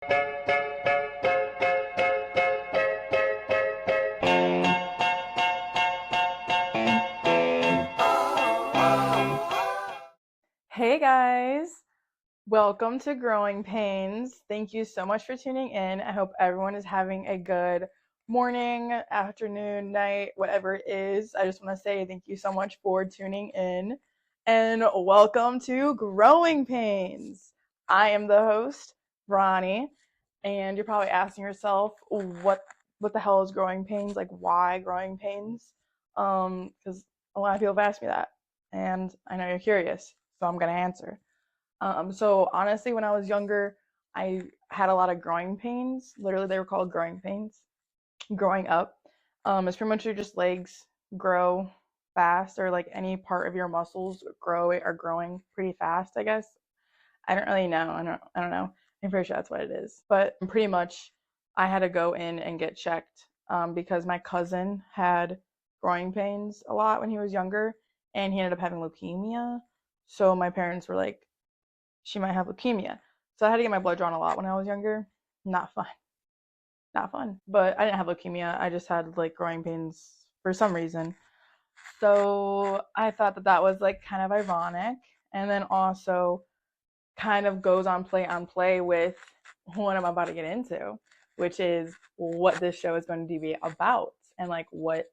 Hey guys, welcome to Growing Pains. Thank you so much for tuning in. I hope everyone is having a good morning, afternoon, night, whatever it is. I just want to say thank you so much for tuning in and welcome to Growing Pains. I am the host, Ronnie, and you're probably asking yourself what the hell is Growing Pains? Like why Growing Pains? Because a lot of people have asked me that, and I know you're curious, so I'm gonna answer. So honestly, when I was younger, I had a lot of growing pains. Literally, they were called growing pains. Growing up, it's pretty much your just legs grow fast, or like any part of your muscles are growing pretty fast. I guess I don't really know. I don't know. I'm pretty sure that's what it is. But pretty much, I had to go in and get checked because my cousin had growing pains a lot when he was younger, and he ended up having leukemia. So my parents were like, she might have leukemia. So I had to get my blood drawn a lot when I was younger. Not fun. Not fun. But I didn't have leukemia. I just had like growing pains for some reason. So I thought that that was like kind of ironic. And then also kind of goes on play with what I'm about to get into, which is what this show is going to be about and like what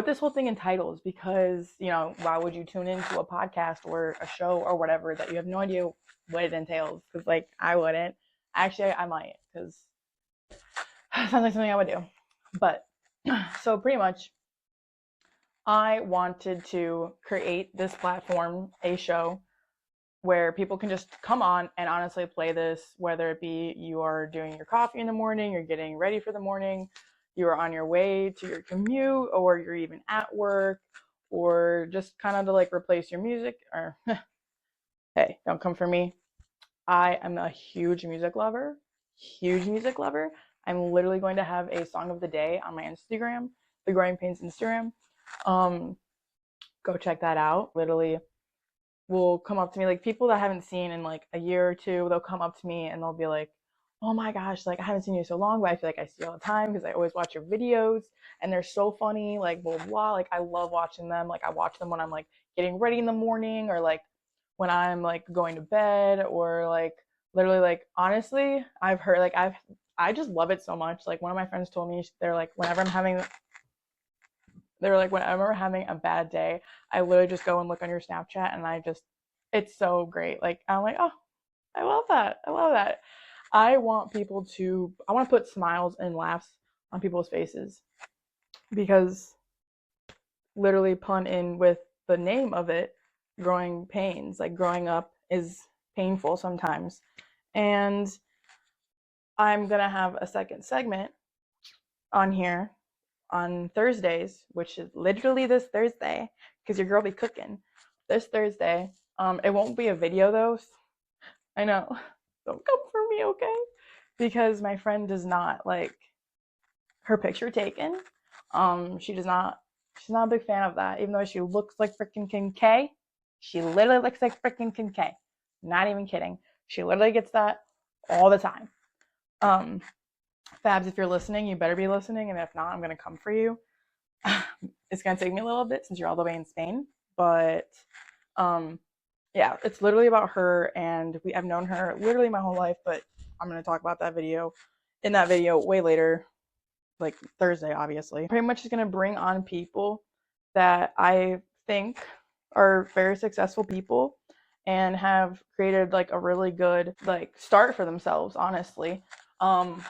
this whole thing entitles, because why would you tune into a podcast or a show or whatever that you have no idea what it entails? Because like I wouldn't. Actually, I might, because it sounds like something I would do. But so pretty much I wanted to create this platform, a show where people can just come on and honestly play this, whether it be you are doing your coffee in the morning, you're getting ready for the morning, you are on your way to your commute, or you're even at work, or just kind of to like replace your music. Or hey, don't come for me. I am a huge music lover, huge music lover. I'm literally going to have a song of the day on my Instagram, the Growing Pains Instagram. Um, Go check that out. Literally, will come up to me, like people that I haven't seen in like a year or two, they'll come up to me and they'll be like, oh my gosh, like I haven't seen you so long, but I feel like I see you all the time because I always watch your videos and they're so funny, like blah blah blah. Like I love watching them. Like I watch them when I'm like getting ready in the morning, or like when I'm like going to bed, or like literally, like honestly, I've heard like I just love it so much. Like one of my friends told me, they were like, whenever I'm having a bad day, I literally just go and look on your Snapchat, and it's so great. Like, I'm like, oh, I love that. I love that. I want to put smiles and laughs on people's faces, because literally pun in with the name of it, growing pains. Like, growing up is painful sometimes. And I'm going to have a second segment on here on Thursdays, which is literally this Thursday, because your girl be cooking this Thursday. It won't be a video though. I know. Don't come for me, okay? Because my friend does not like her picture taken. She does not. She's not a big fan of that, even though she looks like freaking Kim K. She literally looks like freaking Kim K. Not even kidding. She literally gets that all the time. Um, Fabs, if you're listening, you better be listening, and if not, I'm gonna come for you. It's gonna take me a little bit since you're all the way in Spain, but um, yeah, it's literally about her, and I've known her literally my whole life, but I'm gonna talk about that video way later, like Thursday, obviously. Pretty much is gonna bring on people that I think are very successful people and have created like a really good like start for themselves, honestly. Um,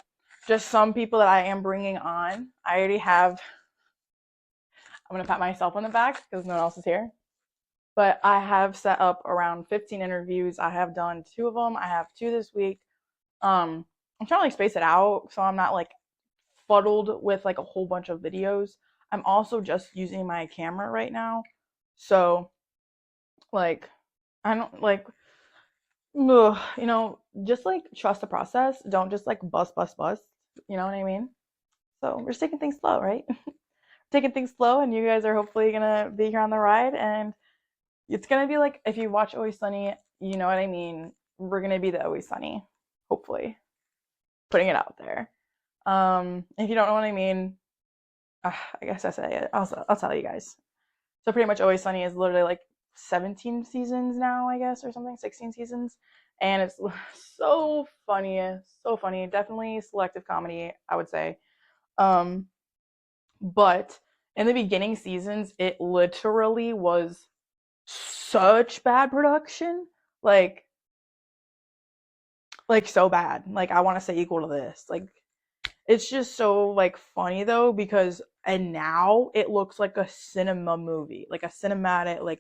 just some people that I am bringing on. I already have. I'm gonna pat myself on the back because no one else is here. But I have set up around 15 interviews. I have done 2 of them. I have 2 this week. I'm trying to like space it out so I'm not like fuddled with like a whole bunch of videos. I'm also just using my camera right now. So like I don't like just like trust the process. Don't just like bust. You know what I mean? So we're just taking things slow, right? Taking things slow, and you guys are hopefully gonna be here on the ride, and it's gonna be like, if you watch Always Sunny, you know what I mean. We're gonna be the Always Sunny, hopefully. putting it out there. If you don't know what I mean, I guess I say it. I'll tell you guys. So pretty much Always Sunny is literally like 17 seasons now, I guess, or something, 16 seasons. And it's so funny. Definitely selective comedy, I would say. Um, but in the beginning seasons, it literally was such bad production. Like, like so bad. Like I want to say equal to this. Like it's just so like funny though because and now it looks like a cinema movie, like a cinematic, like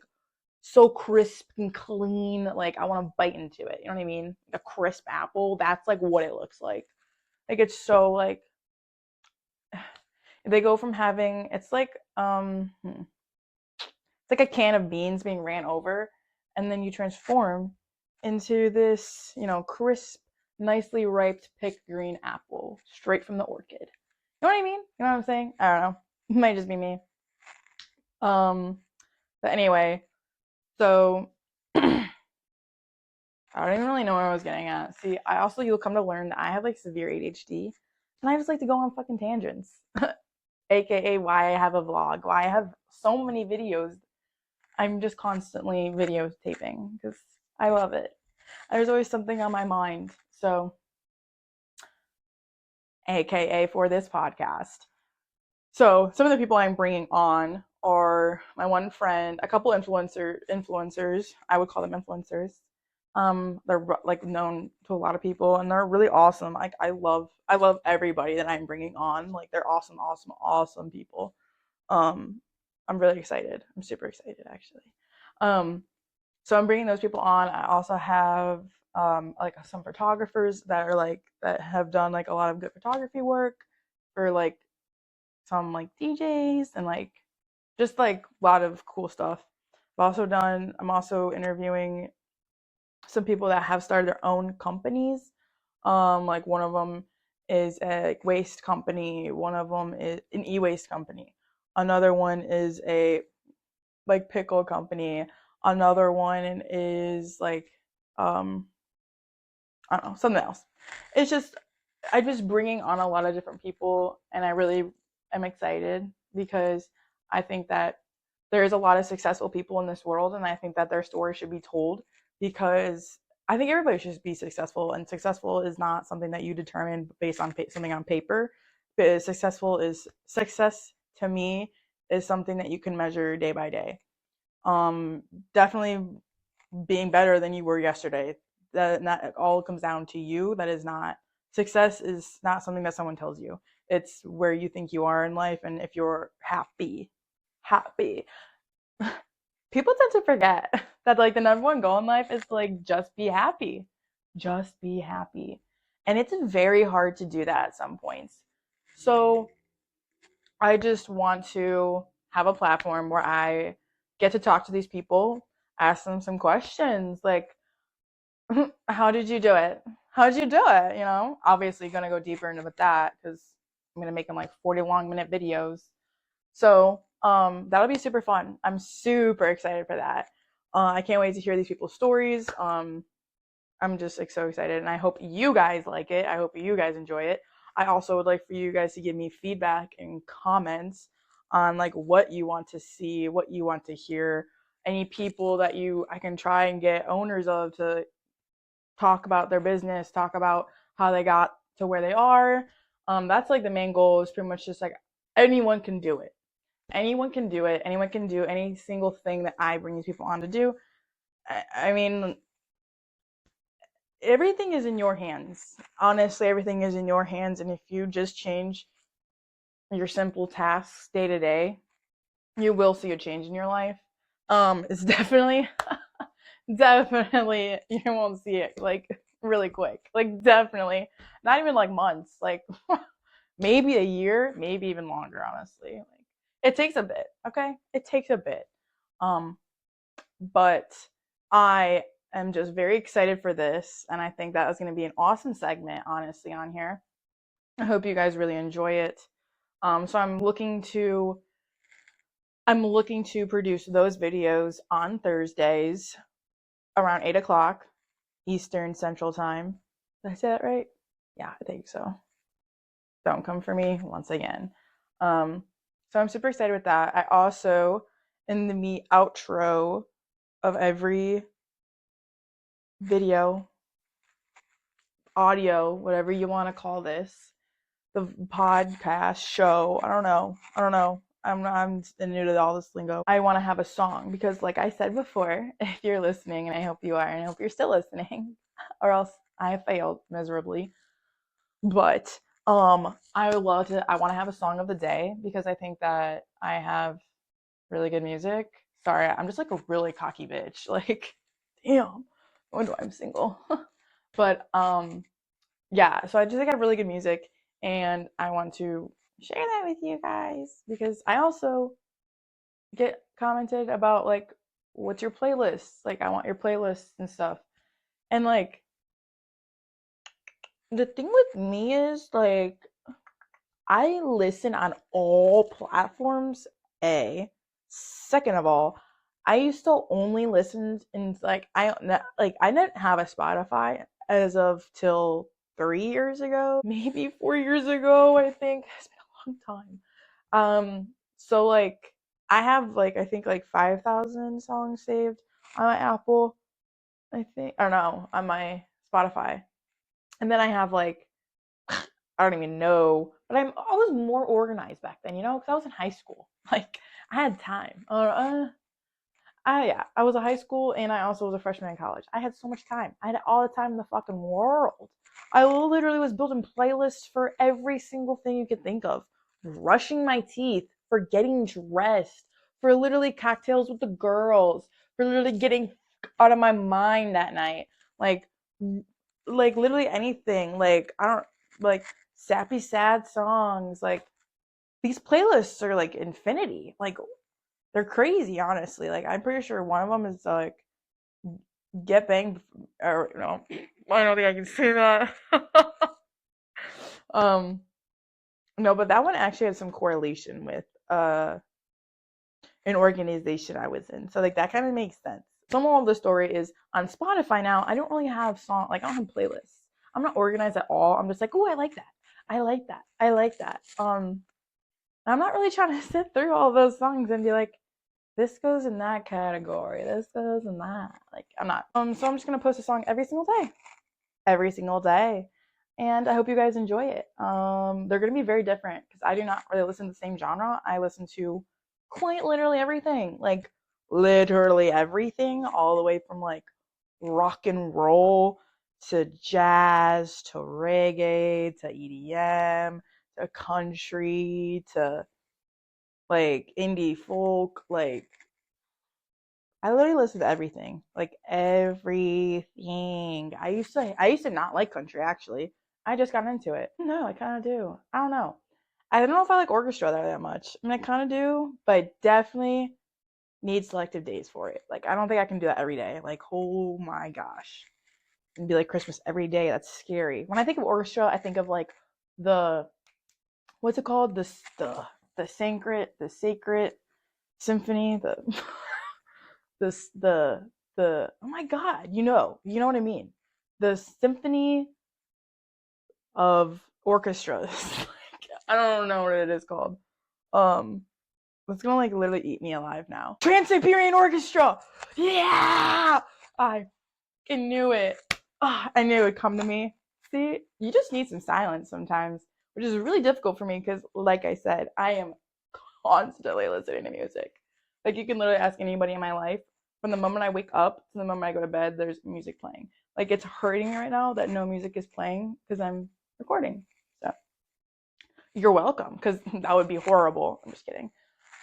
so crisp and clean. Like I want to bite into it. You know what I mean? A crisp apple. That's like what it looks like. Like it's so like they go from having it's like a can of beans being ran over, and then you transform into this, crisp, nicely ripe, picked green apple straight from the orchid. You know what I mean? You know what I'm saying? I don't know. It might just be me. Um, but anyway, so I don't even really know where I was getting at. See, you'll come to learn that I have like severe ADHD, and I just like to go on fucking tangents, aka why I have a vlog, why I have so many videos. I'm just constantly videotaping because I love it. There's always something on my mind. So, aka for this podcast. So, some of the people I'm bringing on are my one friend, a couple influencers. I would call them influencers. They're like known to a lot of people, and they're really awesome. Like I love everybody that I'm bringing on. Like they're awesome, awesome, awesome people. Um, I'm really excited. I'm super excited actually. Um, so I'm bringing those people on. I also have like some photographers that are like that have done like a lot of good photography work for like some like DJs and like just like a lot of cool stuff. I'm also interviewing some people that have started their own companies. Like one of them is a waste company, one of them is an e-waste company. Another one is a like pickle company. Another one is like um I don't know, something else. It's just I'm just bringing on a lot of different people, and I really am excited because I think that there's a lot of successful people in this world, and I think that their story should be told because I think everybody should be successful, and successful is not something that you determine based on something on paper. But success to me is something that you can measure day by day. Definitely being better than you were yesterday. That all comes down to you. That is not success is not something that someone tells you. It's where you think you are in life, and if you're happy. People tend to forget that like the number one goal in life is to like just be happy, and it's very hard to do that at some points. So I just want to have a platform where I get to talk to these people, ask them some questions like, how did you do it? How did you do it? Obviously going to go deeper into that because I'm going to make them like 40 long minute videos. So that'll be super fun. I'm super excited for that. I can't wait to hear these people's stories. I'm just like so excited, and I hope you guys like it. I hope you guys enjoy it. I also would like for you guys to give me feedback and comments on like what you want to see, what you want to hear, any people that I can try and get owners of to talk about their business, talk about how they got to where they are. That's like the main goal is pretty much just like anyone can do it. Anyone can do it. Anyone can do any single thing that I bring these people on to do. I mean, everything is in your hands. Honestly, everything is in your hands. And if you just change your simple tasks day to day, you will see a change in your life. It's definitely, definitely, you won't see it like really quick. Like, definitely, not even like months, like maybe a year, maybe even longer, honestly. Like, it takes a bit, okay? It takes a bit. Um, but I am just very excited for this, and I think that was going to be an awesome segment, honestly, on here. I hope you guys really enjoy it. So I'm looking to produce those videos on Thursdays around 8 o'clock Eastern Central Time. Did I say that right? Yeah, I think so. Don't come for me once again. So I'm super excited with that. I also, in the outro of every video, audio, whatever you want to call this, the podcast show. I don't know. I'm new to all this lingo. I want to have a song because, like I said before, if you're listening, and I hope you are, and I hope you're still listening, or else I failed miserably. But I would love to. I want to have a song of the day because I think that I have really good music. Sorry, I'm just like a really cocky bitch. Like, damn, I wonder why I'm single. But yeah, so I just think I have really good music, and I want to share that with you guys because I also get commented about like, what's your playlist? Like, I want your playlists and stuff. And like, the thing with me is like, I listen on all platforms. A second of all, I used to only listen in like I didn't have a Spotify as of till 3 years ago, maybe 4 years ago. I think it's been a long time. So like I have like I think like 5,000 songs saved on my Apple. I think or no on my Spotify, and then I have like I don't even know, but I was more organized back then, because I was in high school. Like I had time. Yeah, I was in high school and I also was a freshman in college. I had so much time. I had all the time in the fucking world. I literally was building playlists for every single thing you could think of. Brushing my teeth, for getting dressed, for literally cocktails with the girls, for literally getting out of my mind that night. Like like literally anything. Like I don't like sappy sad songs. Like these playlists are like infinity. Like they're crazy, honestly. Like I'm pretty sure one of them is like get banged or no, I don't think I can say that. um no, but that one actually had some correlation with an organization I was in. So like that kind of makes sense. Some of the story is on Spotify now, I don't really have I don't have playlists. I'm not organized at all. I'm just like, oh, I like that. I like that. I like that. I'm not really trying to sit through all those songs and be like, this goes in that category. This goes in that. Like I'm not. So I'm just gonna post a song every single day. Every single day. And I hope you guys enjoy it. They're gonna be very different because I do not really listen to the same genre. I listen to quite literally everything. Like literally everything, all the way from like rock and roll to jazz to reggae to EDM to country to like indie folk, like I literally listen to everything, like everything. I used to not like country actually. I just got into it. No, I kind of do. I don't know. I don't know if I like orchestra that much. I mean, I kind of do, but I definitely need selective days for it. Like, I don't think I can do that every day. Like, oh my gosh, it'd be like Christmas every day. That's scary. When I think of orchestra, I think of like the what's it called? The sacred symphony. This the oh my god, you know what I mean, the symphony of orchestras. Like, I don't know what it is called. um it's gonna like literally eat me alive now. Trans-Siberian Orchestra. Yeah, I knew it. I knew it would come to me. See, you just need some silence sometimes, which is really difficult for me because like I said, I am constantly listening to music. Like you can literally ask anybody in my life. From the moment I wake up to the moment I go to bed, there's music playing. Like it's hurting me right now that no music is playing because I'm recording. So you're welcome because that would be horrible. I'm just kidding.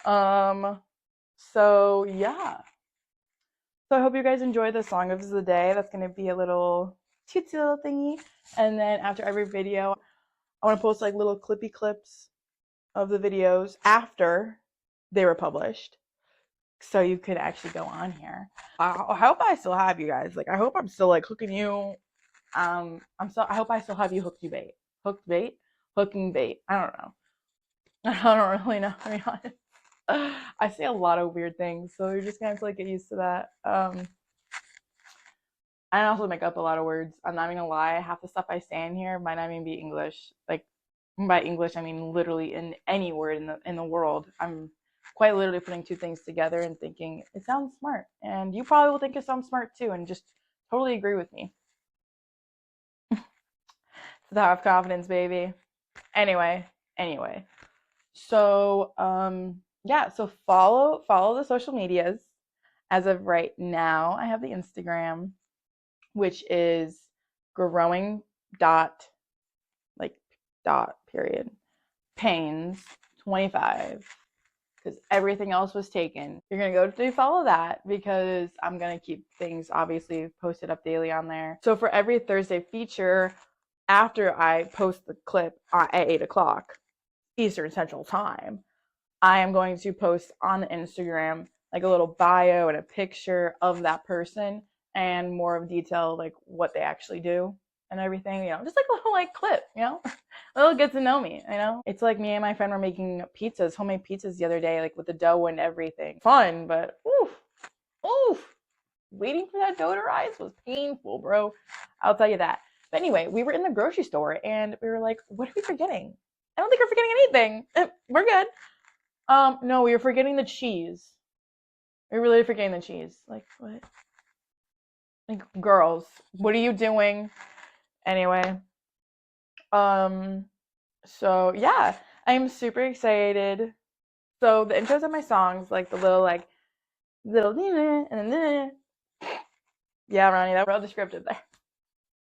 Um. So yeah. So I hope you guys enjoy the song of the day. That's gonna be a little cutesy little thingy. And then after every video, I want to post like little clippy clips of the videos after they were published so you could actually go on here. I hope I still have you guys. Like I hope I'm still like hooking you. I hope I still have you hooked you bait. Hooked bait? Hooking bait. I don't know. I don't really know, to be honest. I say a lot of weird things, so you're just gonna have to like get used to that. I also make up a lot of words. I'm not even gonna lie. Half the stuff I say in here might not even be English. Like by English, I mean literally in any word in the world. I'm quite literally putting two things together and thinking it sounds smart, and you probably will think it sounds smart too, and just totally agree with me. So have confidence, baby. Anyway. So yeah, so follow the social medias. As of right now, I have the Instagram, which is growing dot like dot period pains 25 because everything else was taken. You're gonna go to follow that because I'm gonna keep things obviously posted up daily on there. So for every Thursday feature, after I post the clip at 8 o'clock Eastern Central Time, I am going to post on the Instagram like a little bio and a picture of that person and more of detail like what they actually do and everything, just like a little like clip, a little get to know me, It's like me and my friend were making pizzas, homemade pizzas the other day, like with the dough and everything. Fun, but oof, waiting for that dough to rise was painful, bro. I'll tell you that. But anyway, we were in the grocery store and we were like, what are we forgetting? I don't think we're forgetting anything. We're good. No, we were forgetting the cheese. We were really forgetting the cheese. Like, what? Like, girls, what are you doing? Anyway, um, so yeah, I'm super excited. So the intros of my songs, like the little and then yeah, Ronnie, that real descriptive there.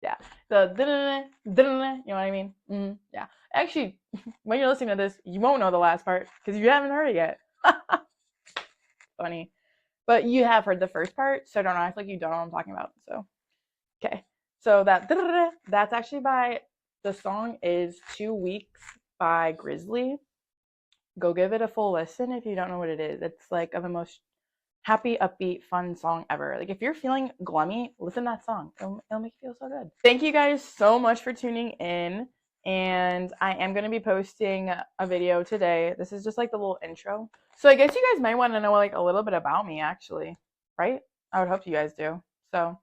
Yeah, the you know what I mean? Yeah, actually, when you're listening to this, you won't know the last part because you haven't heard it yet. Funny. But you have heard the first part, so don't act like you don't know what I'm talking about. So, okay. So that's actually by the song is 2 Weeks by Grizzly. Go give it a full listen if you don't know what it is. It's like the most happy, upbeat, fun song ever. Like if you're feeling glummy, listen to that song. It'll make you feel so good. Thank you guys so much for tuning in. And I am going to be posting a video today. This is just like the little intro. So I guess you guys might want to know like a little bit about me actually, right? I would hope you guys do. So,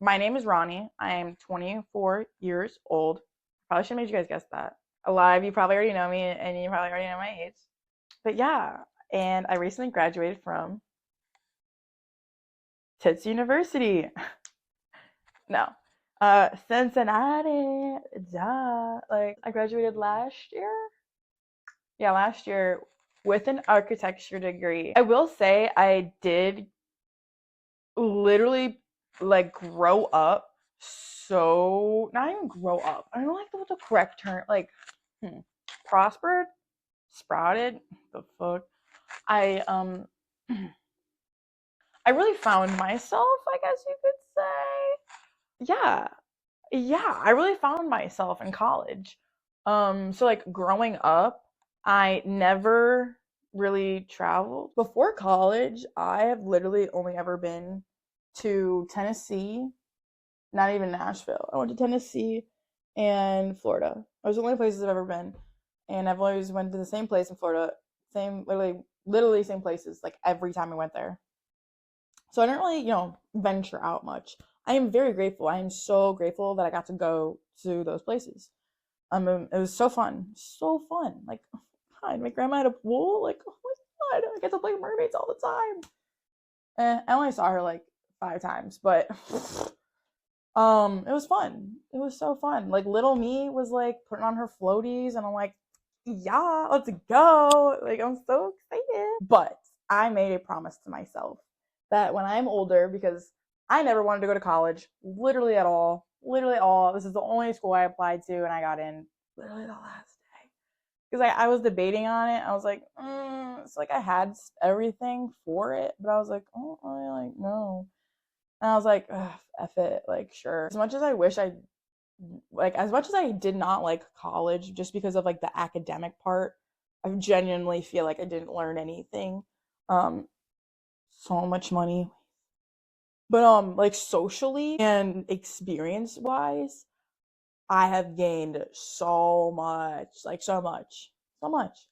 my name is Ronnie. I am 24 years old. Probably should have made you guys guess that. A lot of you probably already know me and you probably already know my age. But yeah, and I recently graduated from Tits University. No. Cincinnati. Duh. Like I graduated last year. Yeah, last year with an architecture degree. I will say I did literally like grow up so not even grow up. I don't know like what the correct term like prospered, sprouted, the fuck. I I really found myself, I guess you could say. Yeah. Yeah, I really found myself in college. So like growing up, I never really traveled. Before college, I have literally only ever been to Tennessee, not even Nashville. I went to Tennessee and Florida. Those are the only places I've ever been. And I've always went to the same place in Florida, same literally same places like every time I went there. So I didn't really, venture out much. I am very grateful. I am so grateful that I got to go to those places. It was so fun, so fun. Like, God, my grandma had a pool. Like, oh my God, I get to play mermaids all the time. I only saw her like 5 times, but it was fun. It was so fun. Like, little me was like putting on her floaties, and I'm like, yeah, let's go. Like, I'm so excited. But I made a promise to myself that when I'm older, because I never wanted to go to college, literally at all, literally at all. This is the only school I applied to, and I got in literally the last day. Because I was debating on it. I was like, it's like I had everything for it, but I was like, oh, I like no. And I was like, F it, like sure. As much as I wish I like as much as I did not like college just because of like the academic part, I genuinely feel like I didn't learn anything. Um, so much money. But like socially and experience wise, I have gained so much, like so much, so much.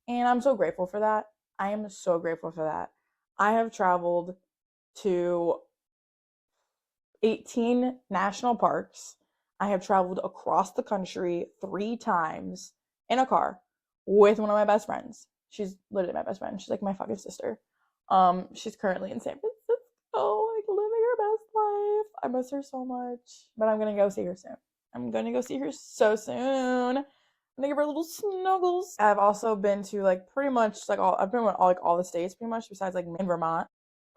And I'm so grateful for that. I am so grateful for that. I have traveled to 18 national parks. I have traveled across the country 3 times in a car with one of my best friends. She's literally my best friend. She's like my fucking sister. She's currently in San Francisco, like living her best life. I miss her so much, but I'm gonna go see her soon. I'm gonna go see her so soon. I'm gonna give her little snuggles. I've also been to like pretty much like I've been to all the states pretty much besides like in Vermont.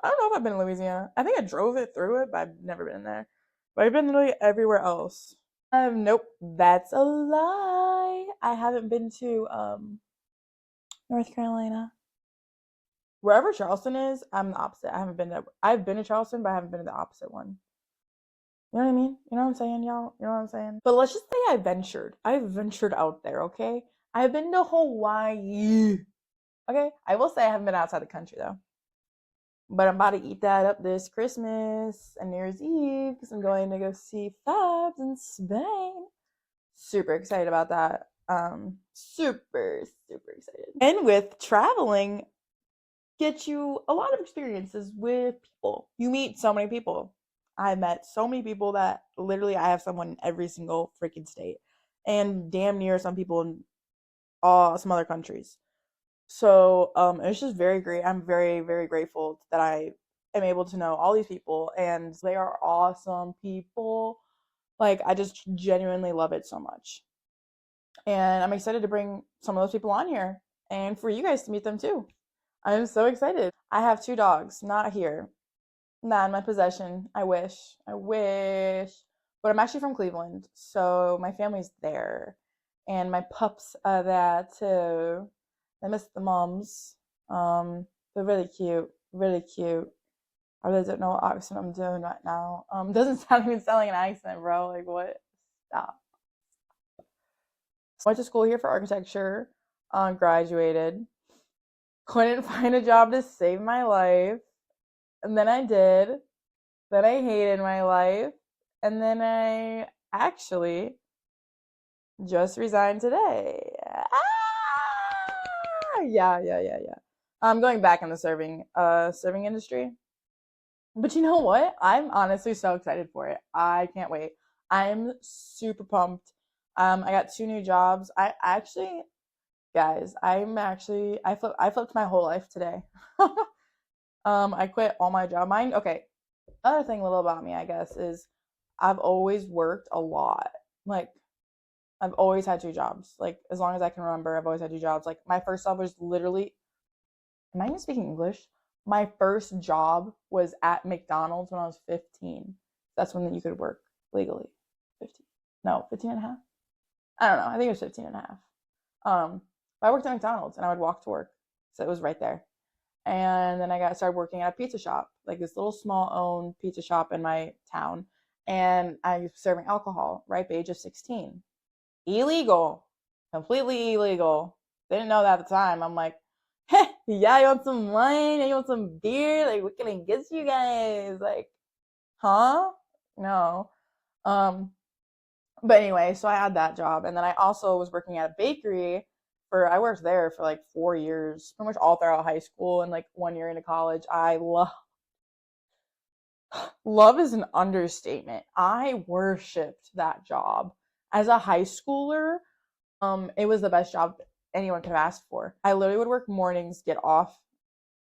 I don't know if I've been in Louisiana. I think I drove it through it, but I've never been in there. But I've been literally everywhere else. Nope, that's a lie. I haven't been to North Carolina. Wherever Charleston is, I'm the opposite. I haven't been to. I've been to Charleston, but I haven't been to the opposite one. You know what I mean? You know what I'm saying, y'all? You know what I'm saying? But let's just say I ventured. I ventured out there, okay? I've been to Hawaii. Okay? I will say I haven't been outside the country though. But I'm about to eat that up this Christmas and New Year's Eve because I'm going to go see Fabs in Spain. Super excited about that. Super, super excited. And with traveling, get you a lot of experiences with people. You meet so many people. I met so many people that literally I have someone in every single freaking state, and damn near some people in some other countries. So it's just very great. I'm very, very grateful that I am able to know all these people, and they are awesome people. Like, I just genuinely love it so much. And I'm excited to bring some of those people on here and for you guys to meet them too. I'm so excited. I have 2 dogs, not here, not in my possession. I wish. I wish. But I'm actually from Cleveland, so my family's there. And my pups are there too. I miss the moms. They're really cute. Really cute. I really don't know what accent I'm doing right now. Doesn't sound like an accent, bro. Like what? Stop. Went to school here for architecture. Graduated. Couldn't find a job to save my life. And then I did. Then I hated my life. And then I actually just resigned today. Yeah. I'm going back in the serving industry. But you know what? I'm honestly so excited for it. I can't wait. I'm super pumped. I got 2 new jobs. I actually, guys, I flipped my whole life today. I quit all my job. Mine, okay. Other thing little about me, I guess, is I've always worked a lot. Like, I've always had 2 jobs. Like, as long as I can remember, I've always had 2 jobs. Like, my first job was literally, am I even speaking English? My first job was at McDonald's when I was 15. That's when you could work legally. 15. No, 15 and a half? I don't know. I think it was 15 and a half. But I worked at McDonald's and I would walk to work. So it was right there. And then I got started working at a pizza shop, like this little small owned pizza shop in my town. And I was serving alcohol, ripe age of 16. Illegal, completely illegal. Didn't know that at the time. I'm like, hey, yeah, you want some wine? You want some beer? Like, what can I get you guys? Like, huh? No. Um, but anyway, so I had that job, and then I also was working at a bakery I worked there for like 4 years, pretty much all throughout high school and like 1 year into college. I love is an understatement. I worshipped that job as a high schooler. It was the best job anyone could have asked for. I literally would work mornings, get off.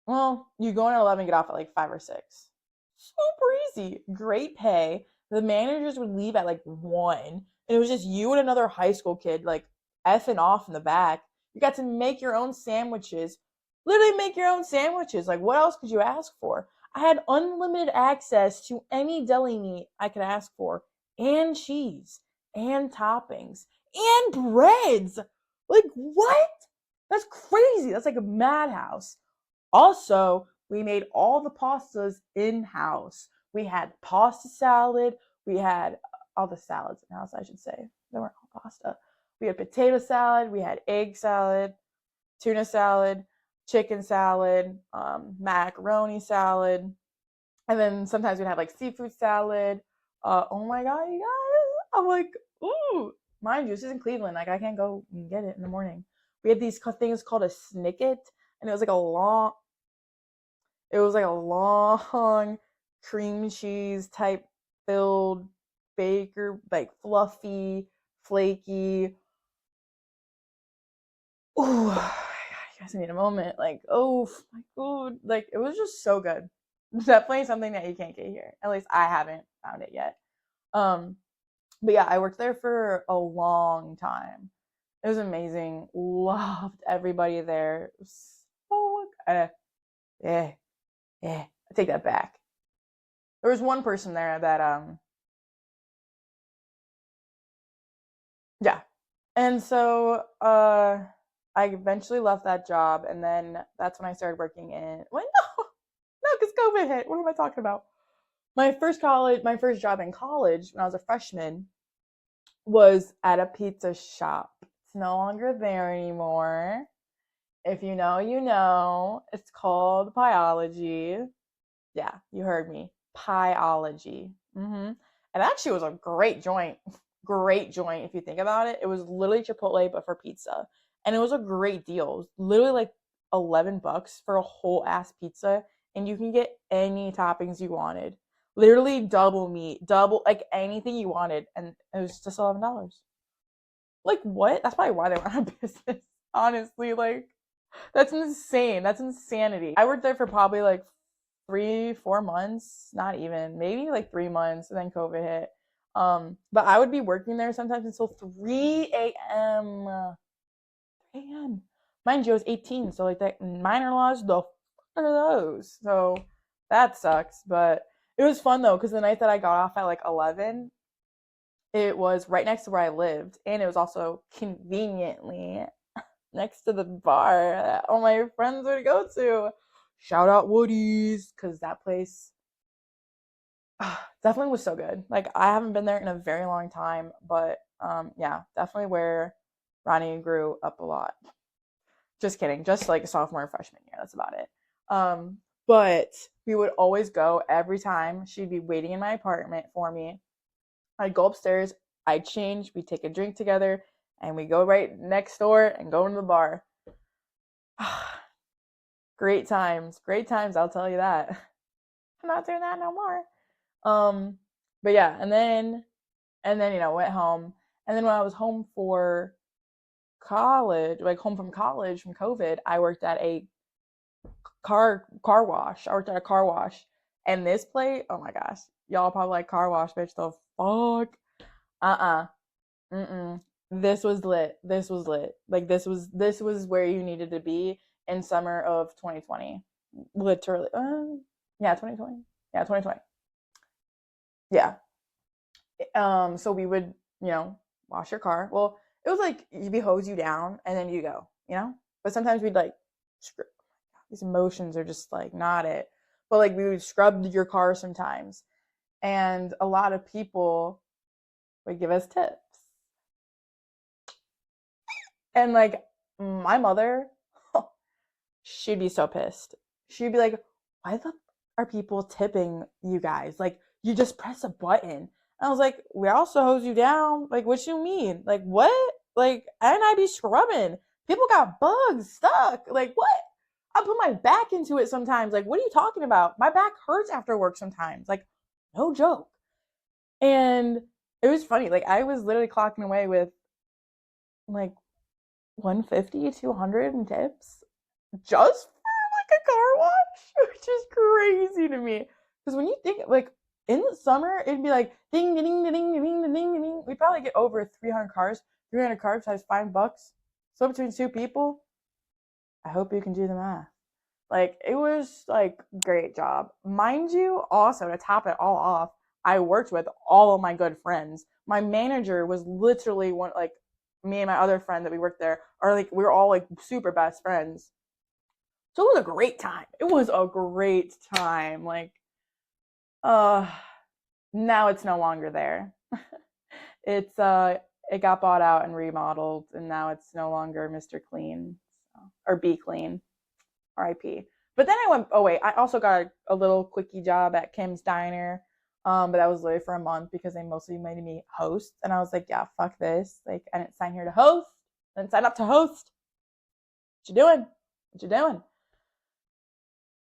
Well, you go in at 11, get off at like 5 or 6. Super easy. Great pay. The managers would leave at like 1. And it was just you and another high school kid like effing off in the back. You got to make your own sandwiches. Literally make your own sandwiches. Like, what else could you ask for? I had unlimited access to any deli meat I could ask for, and cheese, and toppings, and breads. Like, what? That's crazy. That's like a madhouse. Also, we made all the pastas in-house. We had pasta salad. We had all the salads in-house, I should say. They weren't all pasta. We had potato salad. We had egg salad, tuna salad, chicken salad, macaroni salad. And then sometimes we'd have like seafood salad. Oh my God, you guys. I'm like, ooh. Mind you, this is in Cleveland. Like, I can't go and get it in the morning. We had these things called a snicket. And it was like a long cream cheese type filled, baker, like fluffy, flaky. Ooh, you guys need a moment. Like, oh my god, like it was just so good. Definitely something that you can't get here. At least I haven't found it yet. Um, but yeah, I worked there for a long time. It was amazing. Loved everybody there. So yeah, yeah. I take that back. There was one person there that yeah. And so I eventually left that job, and then that's when I started working in what no, because COVID hit. What am I talking about? My first job in college when I was a freshman was at a pizza shop. It's no longer there anymore. If you know, you know. It's called Biology. Yeah, you heard me. Pieology. It actually was a great joint. Great joint if you think about it. It was literally Chipotle but for pizza. And it was a great deal. It was literally like $11 for a whole ass pizza and you can get any toppings you wanted. Literally double meat, double like anything you wanted and it was just $11. Like what? That's probably why they went out of business. Honestly, like that's insane. That's insanity. I worked there for probably like 3, 4 months, not even, maybe like 3 months, and then COVID hit. But I would be working there sometimes until 3 a.m. 3 a.m. Mind you, I was 18, so like that minor laws, the fuck are those? So that sucks. But it was fun though, because the night that I got off at like 11, it was right next to where I lived, and it was also conveniently next to the bar that all my friends would go to. Shout out Woody's, because that place definitely was so good. Like I haven't been there in a very long time, but yeah, definitely where Ronnie grew up a lot. Just kidding, just like a sophomore and freshman year. That's about it. But we would always go every time. She'd be waiting in my apartment for me. I'd go upstairs, I'd change, we'd take a drink together, and we go right next door and go into the bar. Great times, I'll tell you that. I'm not doing that no more. But yeah, and then went home. And then when I was home for college, like home from college from COVID, I worked at a car wash. I worked at a car wash. And this place, oh my gosh, y'all probably like car wash, bitch. The fuck? Uh-uh. Mm-mm. This was lit. This was lit. Like this was where you needed to be in summer of 2020. Literally. Yeah, 2020. Yeah, 2020. Yeah. So we would, wash your car. Well, it was like you'd be hose you down and then you go. But sometimes we'd like these emotions are just like not it. But like we would scrub your car sometimes. And a lot of people would give us tips. And like my mother, she'd be so pissed. She'd be like, "Why the are people tipping you guys? Like, you just press a button." And I was like, "We also hose you down. Like, what you mean? Like, what? Like, and I be scrubbing. People got bugs stuck. Like, what? I put my back into it sometimes. Like, what are you talking about? My back hurts after work sometimes. Like, no joke." And it was funny. Like, I was literally clocking away with like 150, 200 in tips just for like a car wash, which is crazy to me. Because when you think like in the summer, it'd be like ding ding ding ding ding ding ding ding. We probably get over 300 cars. 300 cars times $5. So between two people, I hope you can do the math. Like it was like great job, mind you. Also to top it all off, I worked with all of my good friends. My manager was literally one like me and my other friend that we worked there are like we were all like super best friends. So it was a great time. It was a great time. Like, uh, now it's no longer there. It got bought out and remodeled, and now it's no longer Mr. Clean, so, or Be Clean, R.I.P. But then I went. Oh wait, I also got a little quickie job at Kim's Diner, but that was literally for a month because they mostly made me host, and I was like, yeah, fuck this. Like, I didn't sign here to host. I didn't sign up to host. What you doing? What you doing?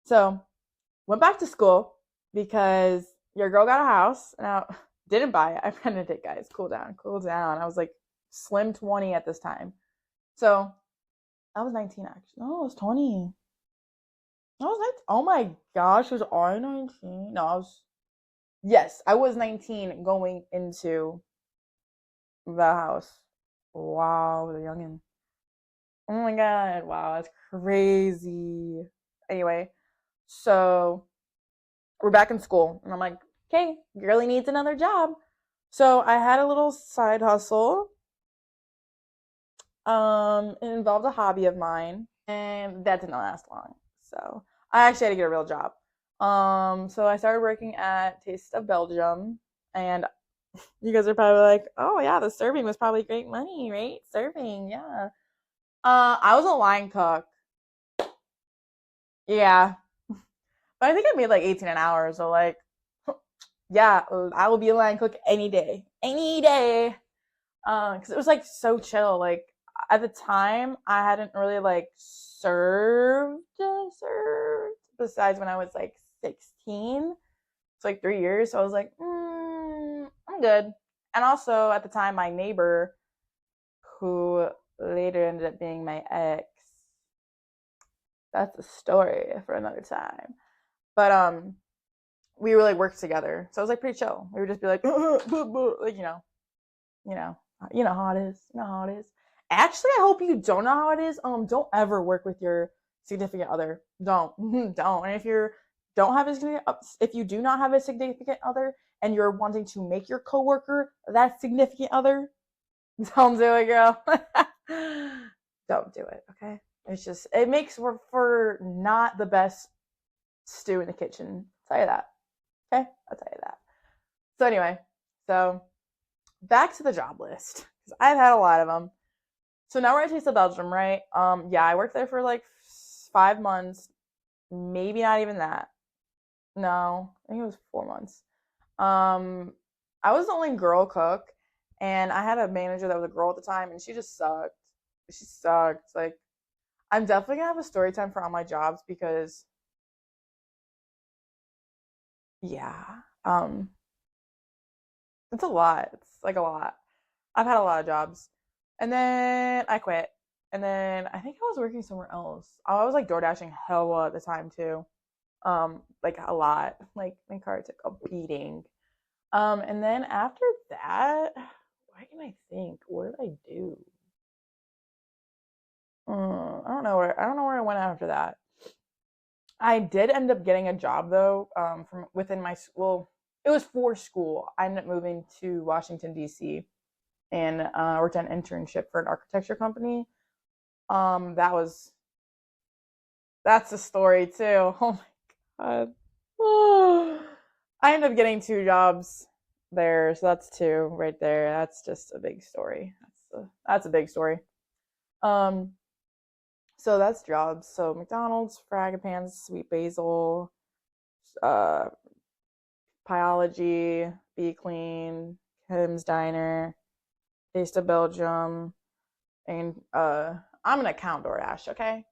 So went back to school because your girl got a house. Now, didn't buy it. I rented it, guys. Cool down, cool down. I was like slim 20 at this time. So I was 19 actually. No, I was 20. I was 19. Oh my gosh, was I 19? No, I was. Yes, I was 19 going into the house. Wow, the youngin. Oh my god, wow, that's crazy. Anyway, so we're back in school, and I'm like, okay, girly needs another job. So I had a little side hustle. It involved a hobby of mine, and that didn't last long. So I actually had to get a real job. So I started working at Taste of Belgium, and you guys are probably like, oh yeah, the serving was probably great money, right? Serving, yeah. I was a line cook. Yeah. But I think I made like 18 an hour, so like yeah, I will be a line cook any day. Any day. Because it was like so chill. Like at the time I hadn't really like served besides when I was like 16. It's like 3 years. So I was like, I'm good. And also at the time my neighbor, who later ended up being my ex, that's a story for another time. But we were like worked together, so it was like pretty chill. We would just be like, like you know, you know how it is. You know how it is. Actually, I hope you don't know how it is. Don't ever work with your significant other. Don't, don't. And if you do not have a significant other, and you're wanting to make your coworker that significant other, don't do it, girl. Don't do it. Okay. It makes for not the best stew in the kitchen. I'll tell you that. Okay, I'll tell you that. So anyway, so back to the job list because I've had a lot of them. So now we're at Taste of Belgium, right? Yeah, I worked there for like 5 months, maybe not even that. No, I think it was 4 months. Um, I was the only girl cook, and I had a manager that was a girl at the time, and she just sucked. She sucked. Like, I'm definitely gonna have a story time for all my jobs because, yeah, it's a lot. It's like a lot. I've had a lot of jobs. And then I quit. And then I think I was working somewhere else. I was like door dashing hella at the time too. Like a lot. Like my car took a beating. And then after that, why can I think? What did I do? I don't know where I went after that. I did end up getting a job though, from within my school. It was for school. I ended up moving to Washington D.C. and worked on an internship for an architecture company. That was that's a story too. Oh my god. I ended up getting 2 jobs there, so that's 2 right there. That's just a big story. That's a big story. Um, so that's jobs. So McDonald's, Fragapans, Sweet Basil, uh, Pyology, Be Clean, Kim's Diner, Taste of Belgium, and I'm gonna count DoorDash, okay?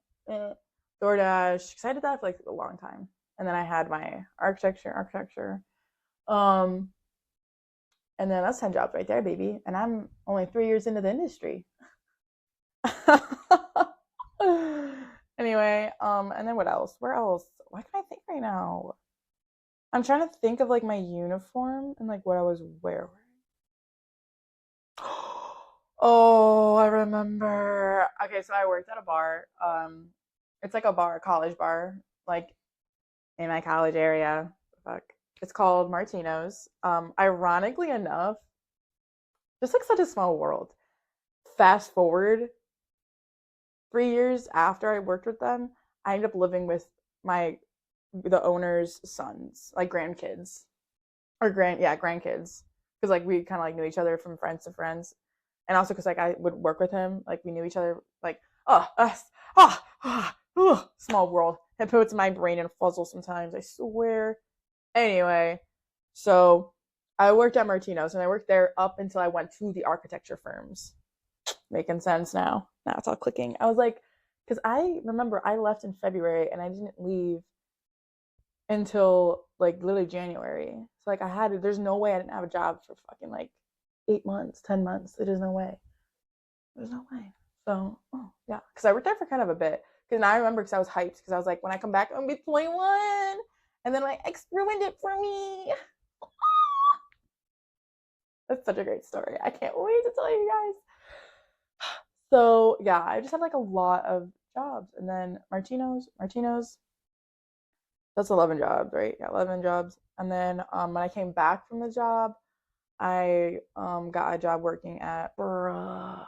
DoorDash, because I did that for like a long time, and then I had my architecture, um, and then that's 10 jobs right there, baby. And I'm only 3 years into the industry. Anyway, and then what else? Where else? What can I think right now? I'm trying to think of like my uniform and like what I was wearing. Oh, I remember. Okay, so I worked at a bar. It's like a bar, a college bar, like in my college area. Fuck. It's called Martino's. Ironically enough, just like such a small world. Fast forward 3 years after I worked with them, I ended up living with my the owner's sons, like grandkids. Or grandkids. Because like we kind of like knew each other from friends to friends. And also because like I would work with him, like we knew each other like small world. It puts my brain in a fuzzle sometimes, I swear. Anyway, so I worked at Martino's and I worked there up until I went to the architecture firms. Making sense now. Now it's all clicking. I was like, because I remember I left in February and I didn't leave until like literally January. So like there's no way I didn't have a job for fucking like 8 months, 10 months. There's no way. There's no way. So yeah, because I worked there for kind of a bit. Because now I remember because I was hyped because I was like, when I come back, I'm gonna be 21, and then my ex ruined it for me. That's such a great story. I can't wait to tell you guys. So yeah, I just had like a lot of jobs, and then Martino's. That's 11 jobs, right? Yeah, 11 jobs. And then when I came back from the job, I got a job working at bruh.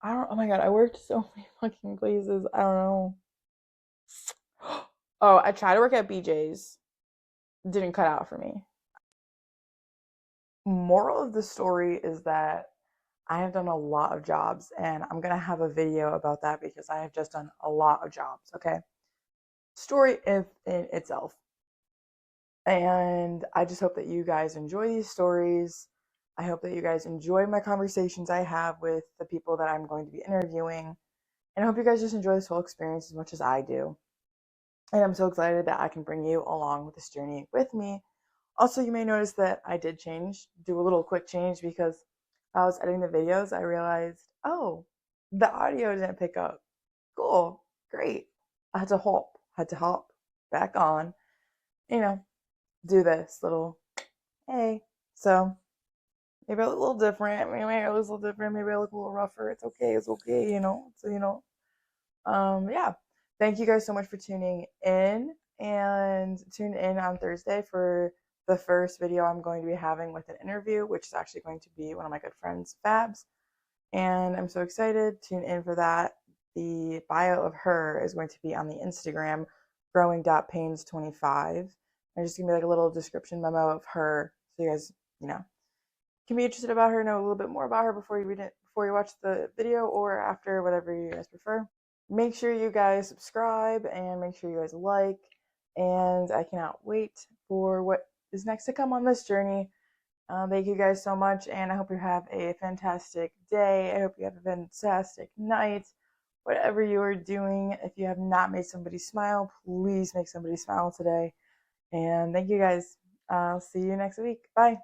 I don't. Oh my god, I worked so many fucking places. I don't know. Oh, I tried to work at BJ's. Didn't cut out for me. Moral of the story is that I have done a lot of jobs, and I'm gonna have a video about that because I have just done a lot of jobs. Okay, story in itself. And I just hope that you guys enjoy these stories. I hope that you guys enjoy my conversations I have with the people that I'm going to be interviewing. And I hope you guys just enjoy this whole experience as much as I do. And I'm so excited that I can bring you along with this journey with me. Also, you may notice that I did do a little quick change because I was editing the videos. I realized, oh, the audio didn't pick up. Cool, great. I had to hop back on, you know, do this little, hey. So maybe I look a little different. Maybe I look a little different. Maybe I look a little rougher. It's okay. It's okay, you know. So, yeah. Thank you guys so much for tuning in, and tune in on Thursday for the first video I'm going to be having with an interview, which is actually going to be one of my good friends, Fabs. And I'm so excited. Tune in for that. The bio of her is going to be on the Instagram, growing.pains25. There's just gonna be like a little description memo of her, so you guys, can be interested about her, know a little bit more about her before you read it, before you watch the video, or after, whatever you guys prefer. Make sure you guys subscribe and make sure you guys like. And I cannot wait for what is next to come on this journey. Thank you guys so much, and I hope you have a fantastic day. I hope you have a fantastic night. Whatever you are doing, if you have not made somebody smile, please make somebody smile today. And thank you guys. I'll see you next week. Bye.